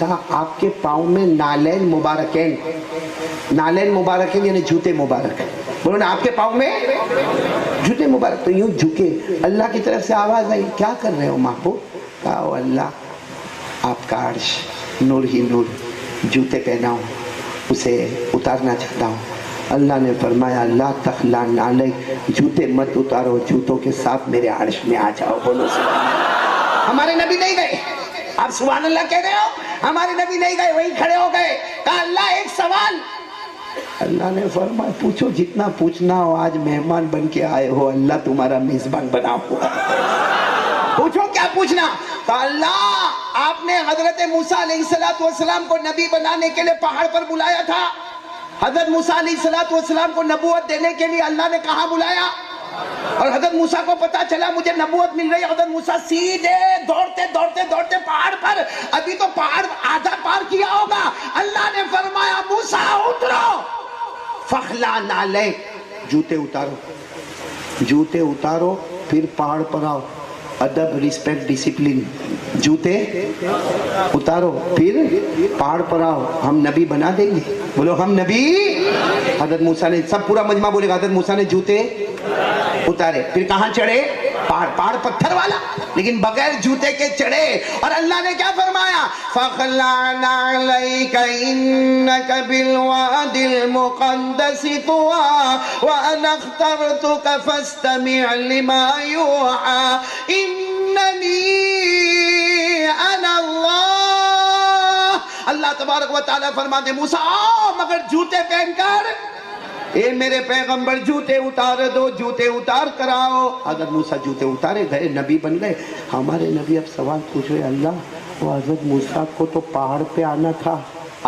کہا آپ کے پاؤں میں نالین مبارکین، نالین مبارکین یعنی جوتے مبارک، بولو نا آپ کے پاؤں میں جوتے مبارک. تو یوں جھکے، اللہ کی طرف سے آواز آئی کیا کر رہے ہو محبوب؟ کہا او اللہ آپ کا عرش نور ہی نور، جوتے پہنا ہوں اسے اتارنا چاہتا ہوں. اللہ نے فرمایا لا تخلعن علیک، جوتے مت اتارو، جوتوں کے ساتھ میرے عرش میں آ جاؤ. بولو سبحان اللہ. ہمارے نبی نہیں گئے، آپ سبحان اللہ کہہ رہے ہو، ہمارے نبی نہیں گئے، وہی کھڑے ہو گئے. کہا اللہ ایک سوال. اللہ نے فرمایا پوچھو جتنا پوچھنا ہو، آج مہمان بن کے آئے ہو، اللہ تمہارا میزبان بنا ہوا، پوچھو کیا پوچھنا. تو اللہ آپ نے حضرت موسیٰ علیہ السلام کو نبی بنانے کے لیے پہاڑ پر بلایا تھا. حضرت موسیٰ علیہ السلام کو نبوت دینے کے لیے اللہ نے کہاں بلایا؟ اور حضرت موسیٰ کو پتا چلا مجھے نبوت مل رہی ہے. حضرت موسیٰ سیدھے دوڑتے دوڑتے دوڑتے پہاڑ پر، ابھی تو پہاڑ آدھا پار کیا ہوگا. اللہ نے فرمایا موسیٰ اترو، فخلع نعلیک، جوتے اتارو، جوتے اتارو، پھر پہاڑ پر آؤ. ادب، ریسپیکٹ، ڈسپلن، جوتے اتارو پھر پہاڑ پر آؤ، ہم نبی بنا دیں گے. بولو ہم نبی. حضرت موسیٰ نے، سب پورا مجمع بولے گا، حضرت موسیٰ نے جوتے اتارے، پھر کہاں چڑھے؟ پہاڑ پتھر والا، لیکن بغیر جوتے کے چڑھے. اور اللہ نے کیا فرمایا؟ فَخْلَعْ نَعْلَيْكَ إِنَّكَ بِالْوَادِ الْمُقَدَّسِ طُوًى وَأَنَا اخْتَرْتُكَ فَاسْتَمِعْ لِمَا يُوحَىٰ إِنَّنِي أَنَا اللَّهُ. اللہ تبارک و تعالیٰ فرماتے موسیٰ آؤ مگر جوتے پہن کر. اے میرے پیغمبر جوتے اتار دو، جوتے اتار کر آؤ. حضرت موسیٰ جوتے اتارے گئے، نبی بن گئے. ہمارے نبی اب سوال پوچھ رہے اللہ وہ حضرت موسیٰ کو تو پہاڑ پہ آنا تھا،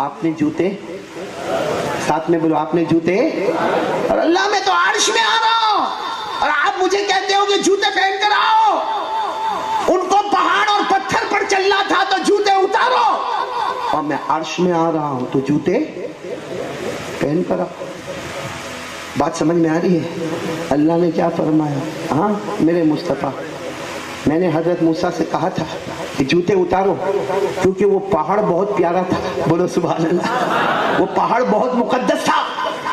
آپ نے جوتے ساتھ میں، بولو آپ نے جوتے. اور اللہ میں تو عرش میں آ رہا ہوں اور آپ مجھے کہتے ہو کہ جوتے پہن کر آؤ. ان کو پہاڑ اور پتھر پر چلنا تھا تو جوتے اتارو، اور میں عرش میں آ رہا ہوں تو جوتے پہن کر آؤ. بات سمجھ میں آ رہی ہے؟ اللہ نے کیا فرمایا؟ ہاں میرے مصطفیٰ، میں نے حضرت موسیٰ سے کہا تھا کہ جوتے اتارو، کیونکہ وہ پہاڑ بہت پیارا تھا. بولو سبحان اللہ. وہ پہاڑ بہت مقدس تھا.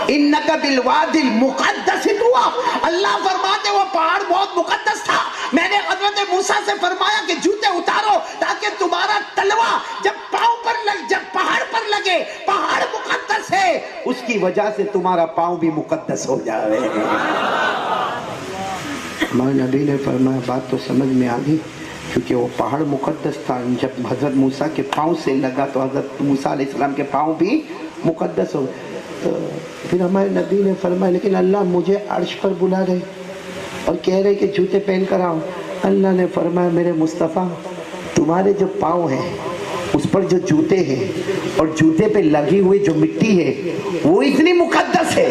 انک بالواد المقدس طویٰ، اللہ فرماتے وہ پہاڑ بہت مقدس تھا. میں نے حضرت موسیٰ سے فرمایا کہ جوتے اتارو تاکہ تمہارا تلوہ جب پاؤں پر جب پہاڑ پر لگے، پہاڑ مقدس ہے، اس کی وجہ سے تمہارا پاؤں بھی مقدس ہو جائے. ہمارے نبی نے فرمایا بات تو سمجھ میں آ گئی، کیونکہ وہ پہاڑ مقدس تھا. جب حضرت موسیٰ کے پاؤں سے لگا تو حضرت موسیٰ علیہ السلام کے پاؤں بھی مقدس ہو گئے. تو پھر ہمارے نبی نے فرمایا لیکن اللہ مجھے عرش پر بلا رہے اور کہہ رہے کہ جوتے پہن کر آؤ. اللہ نے فرمایا میرے مصطفیٰ تمہارے جو پاؤں ہیں اس پر جو جوتے ہیں اور جوتے پہ لگی ہوئی جو مٹی ہے وہ اتنی مقدس ہے،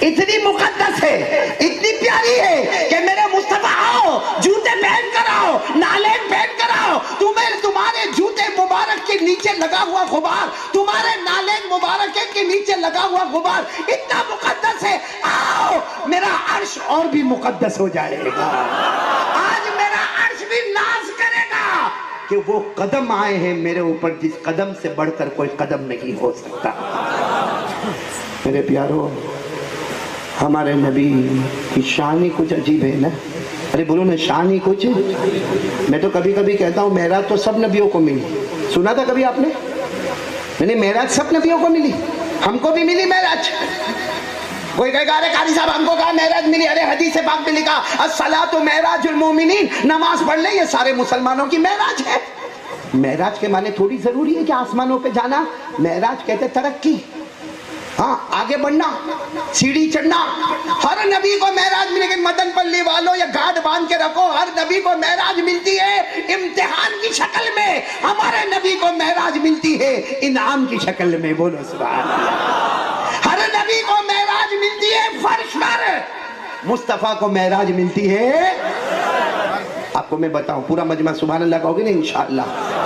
اتنی مقدس ہے، اتنی پیاری ہے کہ میرے مصطفیٰ آؤ جوتے پہن کر آؤ، نالین پہن کر آؤ. تمہارے جوتے مبارک کے نیچے لگا ہوا غبار، تمہارے نالین مبارک کے نیچے لگا ہوا غبار اتنا مقدس ہے. آؤ میرا عرش اور بھی مقدس ہو جائے گا. آج میرا عرش بھی ناز کرے گا کہ وہ قدم آئے ہیں میرے اوپر جس قدم سے بڑھ کر کوئی قدم نہیں ہو سکتا. میرے پیارو، ہمارے نبی کی شان ہی کچھ عجیب ہے نا. ارے بولو نا شان ہی کچھ. میں تو کبھی کبھی کہتا ہوں معراج تو سب نبیوں کو ملی. سنا تھا کبھی آپ نے؟ نہیں، معراج سب نبیوں کو ملی، ہم کو بھی ملی معراج. کوئی کہے گا ارے قاری صاحب ہم کو کہا معراج ملی. ارے حدیث پاک میں لکھا الصلاۃ معراج المومنین، نماز پڑھ لیں یہ سارے مسلمانوں کی معراج ہے. معراج کے معنی تھوڑی ضروری ہے کہ آسمانوں پہ جانا. معراج کہتے ترقی، ہاں آگے بڑھنا، سیڑھی چڑھنا. ہر نبی کو معراج ملے، لیکن مدن پلی والوں یا گاڑ باندھ کے رکھو، ہر نبی کو معراج ملتی ہے امتحان کی شکل میں. ہمارے نبی کو معراج ملتی ہے انعام کی شکل میں. بولو سبحان اللہ. ہر نبی کو معراج ملتی ہے فرش پر، مصطفیٰ کو معراج ملتی ہے. آپ کو میں بتاؤں، پورا مجمع سبحان اللہ کہو گے نا انشاءاللہ.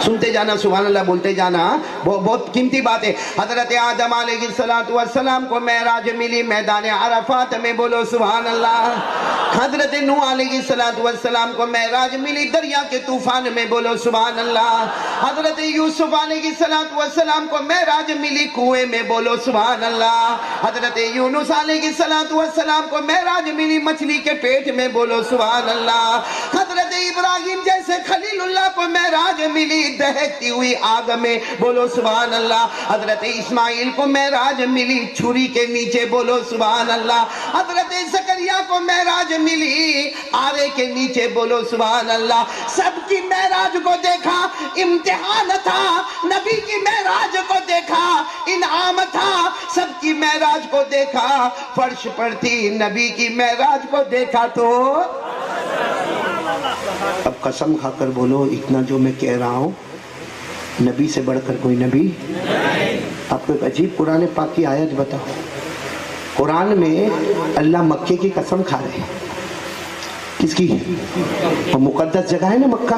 سنتے جانا، سبحان اللہ بولتے جانا، بہت قیمتی بات ہے. حضرت آدم علیہ السلام کو معراج ملی میدان عرفات میں. بولو سبحان اللہ. حضرت نوح علیہ السلام کو معراج ملی دریا کے طوفان میں، بولو سبحان اللہ۔ حضرت یوسف علیہ السلام کو معراج ملی کنویں میں، بولو سبحان اللہ۔ حضرت یونس علیہ السلام کو معراج ملی مچھلی کے پیٹ میں، بولو سبحان اللہ۔ حضرت ابراہیم جیسے خلیل اللہ کو معراج ملی دہکتی ہوئی آگ میں، بولو سبحان اللہ۔ حضرت اسماعیل کو معراج ملی چھری کے نیچے، بولو سبحان اللہ۔ حضرت زکریا کو معراج ملی آرے کے نیچے، بولو سبحان اللہ۔ سب کی معراج کو دیکھا امتحان تھا، نبی کی معراج کو دیکھا انعام تھا۔ سب کی معراج کو دیکھا فرش پر تھی، نبی کی معراج کو دیکھا تو اب قسم کھا کر بولو، اتنا جو میں کہہ رہا ہوں نبی سے بڑھ کر کوئی نبی؟ آپ کو ایک عجیب قرآن پاک کی آیت بتاؤ۔ قرآن میں اللہ مکے کی قسم کھا رہے ہیں۔ کس کی؟ اور مقدس جگہ ہے نا مکہ،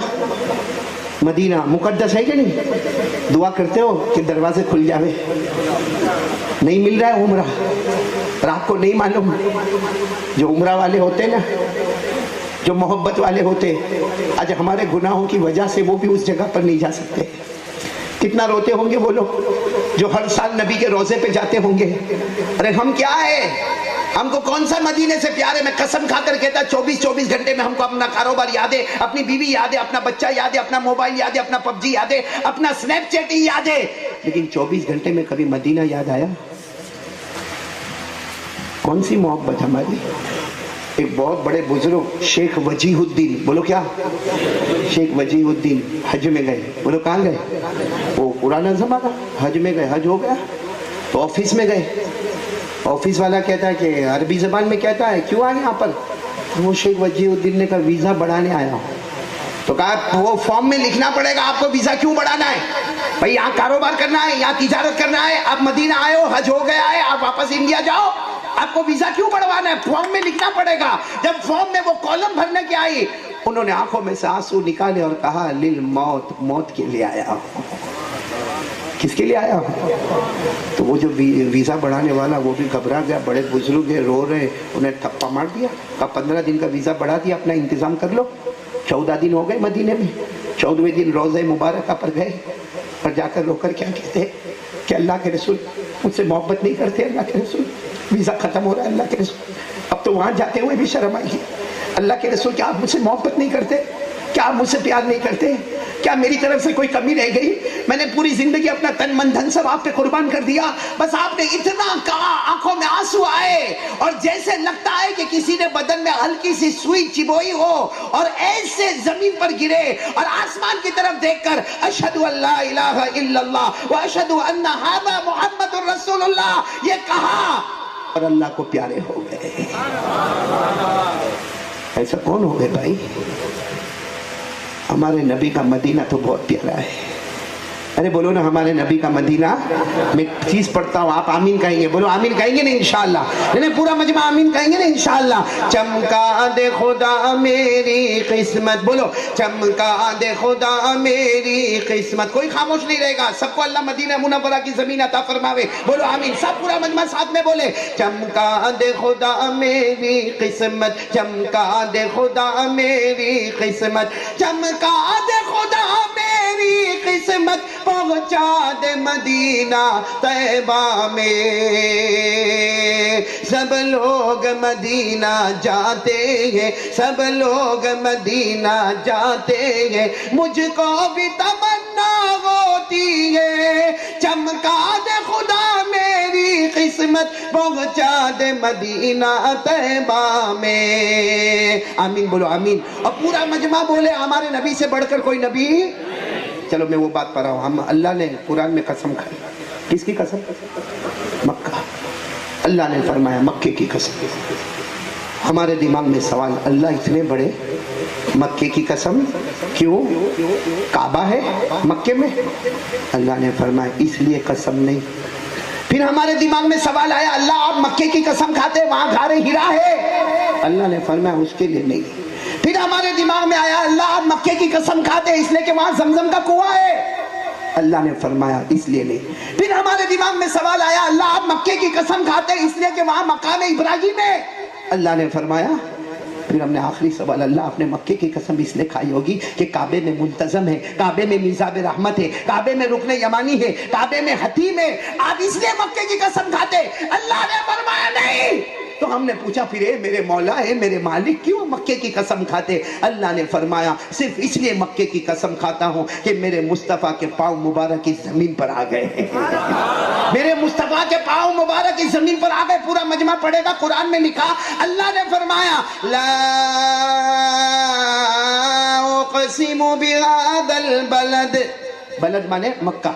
مدینہ مقدس ہے کہ نہیں؟ دعا کرتے ہو کہ دروازے کھل جاوے؟ نہیں مل رہا ہے عمرہ، رات کو نہیں معلوم؟ جو عمرہ والے ہوتے نا، جو محبت والے ہوتے، آج ہمارے گناہوں کی وجہ سے وہ بھی اس جگہ پر نہیں جا سکتے۔ کتنا روتے ہوں گے وہ لوگ جو ہر سال نبی کے روزے پہ جاتے ہوں گے۔ ارے ہم کیا ہے، ہم کو کون سا مدینے سے پیار ہے؟ میں قسم کھا کر کہتا 24 گھنٹے میں ہم کو اپنا کاروبار یاد ہے، اپنی بیوی یاد ہے، اپنا بچہ یاد ہے، اپنا موبائل یاد ہے، اپنا پب جی یاد ہے، اپنا سنیپ چیٹ ہی یاد ہے، لیکن 24 گھنٹے میں کبھی مدینہ یاد آیا؟ کون سی محبت ہماری؟ ایک بہت بڑے بزرگ شیخ وجیہ الدین، بولو کیا؟ شیخ وجیہ الدین حج میں گئے، بولو کہاں گئے؟ وہ پرانا زمانہ، حج میں گئے، حج ہو گیا تو آفس میں گئے۔ آفس والا کہتا ہے کہ عربی زبان میں کہتا ہے کیوں آئے یہاں پر؟ وہ شیخ وجیہ الدین نے کہا ویزا بڑھانے آیا ہوں۔ تو کہا وہ فارم میں لکھنا پڑے گا آپ کو ویزا کیوں بڑھانا ہے بھائی، یہاں کاروبار کرنا ہے، یہاں تجارت کرنا ہے، آپ مدینہ آئے ہو، حج ہو گیا ہے، آپ واپس انڈیا جاؤ، آپ کو ویزا کیوں بڑھوانا ہے؟ فارم میں لکھنا پڑے گا۔ جب فارم میں وہ کالم بھرنے کے آئی، انہوں نے آنکھوں میں سے آنسو نکالے اور کہا للموت، موت کے لیے آیا ہوں۔ کس کے لیے آیا ہوں؟ تو وہ جو ویزا بڑھانے والا وہ بھی گھبرا گیا، بڑے بزرگ ہیں، رو رہے، انہیں تھپا مار دیا، کہا 15 دن کا ویزا بڑھا دیا، اپنا انتظام کر لو۔ 14 دن ہو گئے مدینے میں، 14ویں دن روضہ مبارکہ پر گئے اور جا کر رو کر کیا کہتے کہ اللہ کے رسول مجھ سے محبت نہیں کرتے، اللہ کے رسول ویزا ختم ہو رہا ہے، اللہ کے رسول اب تو وہاں جاتے ہوئے بھی شرم آئی، اللہ کے رسول کیا آپ مجھ سے محبت نہیں کرتے؟ کیا آپ مجھ سے پیار نہیں کرتے؟ کیا میری طرف سے کوئی کمی رہ گئی؟ میں نے پوری زندگی اپنا تن من دھن سب آپ پہ قربان کر دیا، بس آپ نے اتنا کہا، آنکھوں میں آنسو آئے اور جیسے لگتا ہے کہ کسی نے بدن میں ہلکی سی سوئی چبوئی ہو اور ایسے زمین پر گرے اور آسمان کی طرف دیکھ کر اشہدو ان لا الہ الا اللہ واشہدو ان ھذا محمد رسول اللہ یہ کہا اور اللہ کو پیارے ہو گئے۔ ایسا کون ہو گئے بھائی؟ ہمارے نبی کا مدینہ تو بہت پیارا ہے۔ ارے بولو نا ہمارے نبی کا مدینہ۔ میں چیز پڑھتا ہوں، آپ آمین کہیں گے، بولو آمین کہیں گے نا انشاءاللہ؟ نہیں پورا مجمع آمین کہیں گے نا انشاءاللہ؟ چمکا دے خدا میری قسمت، بولو چمکا دے خدا میری قسمت۔ کوئی خاموش نہیں رہے گا، سب کو اللہ مدینہ منورہ کی زمین عطا فرماوے، بولو آمین۔ سب پورا مجمع ساتھ میں بولے چمکا دے خدا میری قسمت، چمکا دے خدا میری قسمت، چمکا دے خدا میری قسمت، پہنچا دے مدینہ طیبہ میں۔ سب لوگ مدینہ جاتے ہیں، سب لوگ مدینہ جاتے ہیں، مجھ کو بھی تمنا ہوتی ہے، چمکا دے خدا میری قسمت، پہنچا دے مدینہ طیبہ میں۔ آمین بولو آمین۔ اور پورا مجمع بولے ہمارے نبی سے بڑھ کر کوئی نبی۔ چلو میں وہ بات پڑھ رہا ہوں، ہم اللہ نے قرآن میں قسم کھائی، کس کی قسم؟ مکہ۔ اللہ نے فرمایا مکے کی قسم۔ ہمارے دماغ میں سوال، اللہ اتنے بڑے، مکے کی قسم کیوں؟ کعبہ ہے مکے میں؟ اللہ نے فرمایا اس لیے قسم نہیں۔ پھر ہمارے دماغ میں سوال آیا، اللہ آپ مکے کی قسم کھاتے وہاں غار ہرا ہے؟ اللہ نے فرمایا اس کے لیے نہیں۔ پھر ہمارے دماغ میں آیا، اللہ آپ مکے کی قسم کھاتے اس لیے کہ وہاں زمزم کا کنواں ہے؟ اللہ نے فرمایا اس لیے نہیں۔ پھر ہمارے دماغ میں سوال آیا، اللہ آپ مکے کی قسم کھاتے اس لیے کہ وہاں مقام ابراہیم ہے؟ اللہ نے فرمایا پھر ہم نے آخری سوال، اللہ آپ نے مکے کی قسم اس لیے کھائی ہوگی کہ کعبے میں منتظم ہے، کعبے میں میزاب رحمت ہے، کعبے میں رکن یمانی ہے، کعبے میں حتیم ہے، آپ اس لیے مکے کی قسم کھاتے؟ اللہ نے فرمایا نہیں۔ تو ہم نے پوچھا پھر اے میرے مولا، اے میرے مالک، کیوں مکے کی قسم کھاتے؟ اللہ نے فرمایا صرف اس لیے مکے کی قسم کھاتا ہوں کہ میرے مصطفیٰ کے پاؤں مبارک اس زمین پر آ گئے ہیں، میرے مصطفیٰ کے پاؤں مبارک اس زمین پر آ گئے۔ پورا مجمع پڑھے گا، قرآن میں لکھا، اللہ نے فرمایا لا اقسم بهذا البلد، بلد مانے مکہ،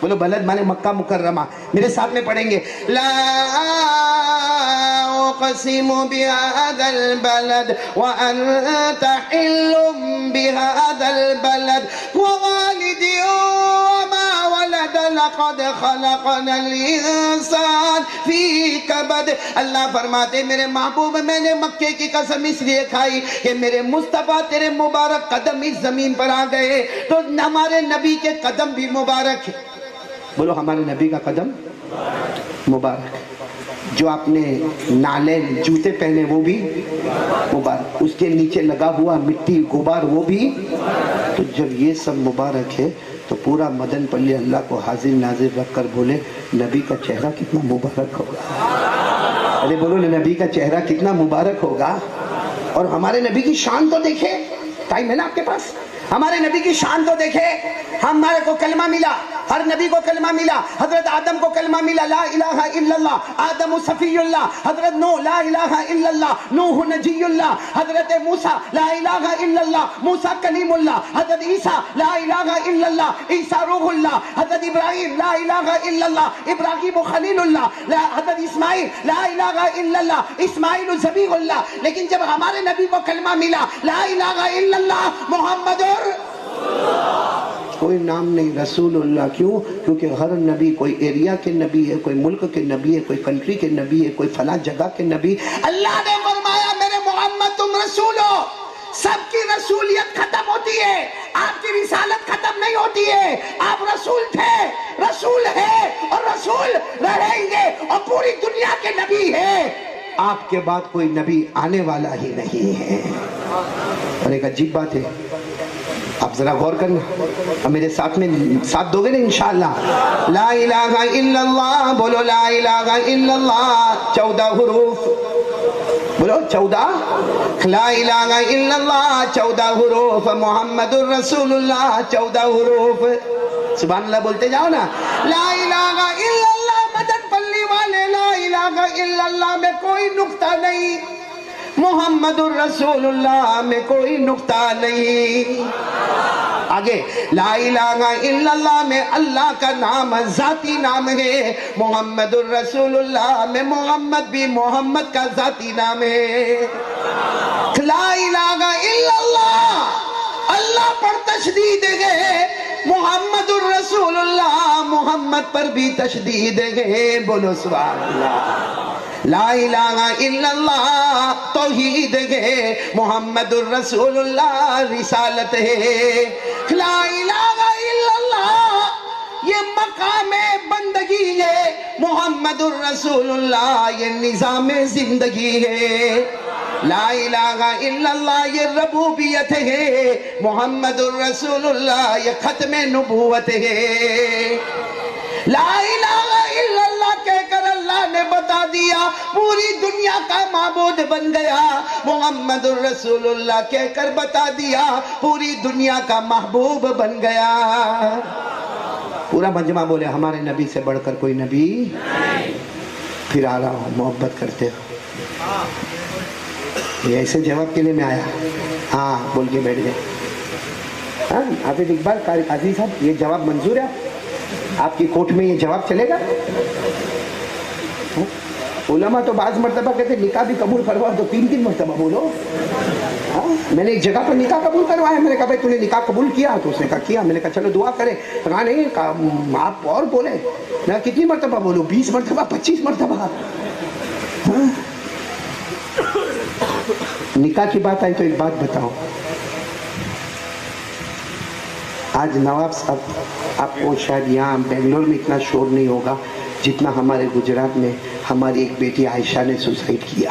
بولو بلد مانے مکہ مکرمہ، میرے ساتھ میں پڑھیں گے، لا اقسم بهذا البلد وانت حل بهذا البلد ووالد وما ولد لقد خلقنا الانسان في كبد۔ اللہ فرماتے میرے محبوب میں نے مکے کی قسم اس لیے کھائی کہ میرے مصطفیٰ تیرے مبارک قدم اس زمین پر آ گئے تو ہمارے نبی کے قدم بھی مبارک ہے۔ بولو ہمارے نبی کا قدم مبارک، جو آپ نے نالین جوتے پہنے وہ بھی مبارک، اس کے نیچے لگا ہوا مٹی غبار وہ بھی۔ تو جب یہ سب مبارک ہے تو پورا مدن پلی اللہ کو حاضر ناظر رکھ کر بولے نبی کا چہرہ کتنا مبارک ہوگا، ارے بولو نبی کا چہرہ کتنا مبارک ہوگا۔ اور ہمارے نبی کی شان تو دیکھے، ٹائم ہے نا آپ کے پاس، ہمارے نبی کی شان تو دیکھے۔ ہمارے کو کلمہ ملا، ہر نبی کو کلمہ ملا، حضرت آدم کو کلمہ ملا لا الہ الا اللہ، آدم صفی اللہ، حضرت نوح لا الہ الا اللہ، نوح نجی اللہ، حضرت موسیٰ لا الہ الا اللہ، موسیٰ کلیم اللہ، حضرت عیسیٰ لا الہ الا اللہ، عیسیٰ روح اللہ، حضرت ابراہیم لا الہ الا اللہ، ابراہیم خلیل اللہ، حضرت اسماعیل لا الہ الا اللہ، اسماعیل ذبیح اللہ۔ لیکن جب ہمارے نبی کو کلمہ ملا لا الہ الا اللہ محمد کوئی نام نہیں رسول اللہ، کیوں؟ کیونکہ ہر نبی کوئی ایریا کے نبی ہے، کوئی ملک کے نبی ہے، کوئی کنٹری کے نبی ہے، کوئی فلاں جگہ کے نبی۔ اللہ نے فرمایا میرے محمد تم رسول ہو، سب کی رسولیت ختم ہوتی ہے، آپ کی رسالت ختم نہیں ہوتی ہے، آپ رسول تھے، رسول ہے اور رسول رہیں گے اور پوری دنیا کے نبی ہے، آپ کے بعد کوئی نبی آنے والا ہی نہیں ہے۔ اور ایک عجیب بات ہے، آپ ذرا غور کرنا، اب میرے ساتھ میں ساتھ دو گے نا انشاءاللہ، لا الہ الا اللہ، بولو لا الہ الا اللہ، 14 حروف، بولو 14، لا الہ الا اللہ 14 حروف، محمد الرسول اللہ 14 حروف، سبحان اللہ بولتے جاؤ نا، لا الہ الا اللہ، مدن پلی والے لا الہ الا اللہ میں کوئی نقطہ نہیں، محمد الرسول اللہ میں کوئی نقطہ نہیں۔ آگے لا الہ الا اللہ میں اللہ کا نام ذاتی نام ہے، محمد الرسول اللہ میں محمد بھی محمد کا ذاتی نام ہے۔ لا الہ الا اللہ اللہ پر تشدید ہے، محمد الرسول اللہ محمد پر بھی تشدید ہے، بولو سبحان اللہ۔ لا الہ الا اللہ توحید ہے، محمد الرسول اللہ رسالت ہے۔ لا الہ الا اللہ یہ مقام بندگی ہے، محمد الرسول اللہ یہ نظام زندگی ہے۔ لا الہ الا اللہ یہ ربوبیت ہے، محمد الرسول اللہ یہ ختم نبوت ہے۔ لا الہ الا اللہ کہہ کر اللہ نے بتا دیا پوری دنیا کا معبود بن گیا، محمد الرسول اللہ کہہ کر بتا دیا پوری دنیا کا محبوب بن گیا۔ پورا مجمع بولے ہمارے نبی سے بڑھ کر کوئی نبی نہیں۔ پھر آ رہا ہوں، محبت کرتے ہو، یہ ایسے جواب کے لیے میں آیا، ہاں بول کے بیٹھ گئے۔ ہاں حافظ اقبال قاضی صاحب یہ جواب منظور ہے آپ کی کوٹ میں، یہ جواب چلے گا؟ علماء تو بعض مرتبہ کہتے نکاح بھی قبول کروا تو 3 مرتبہ بولو۔ میں نے ایک جگہ پر نکاح قبول کروایا، میں نے کہا بھائی تو نے نکاح قبول کیا؟ تو اس نے کہا کیا۔ میں نے کہا چلو دعا کرے، کہا نہیں آپ اور بولے۔ میں کہا کتنی مرتبہ بولو؟ 20 مرتبہ 25 مرتبہ۔ نکاح کی بات آئی تو ایک بات بتاؤ، آج نواب صاحب آپ کو شاید یہاں بنگلور میں اتنا شور نہیں ہوگا جتنا ہمارے گجرات میں ہماری ایک بیٹی عائشہ نے سوسائڈ کیا۔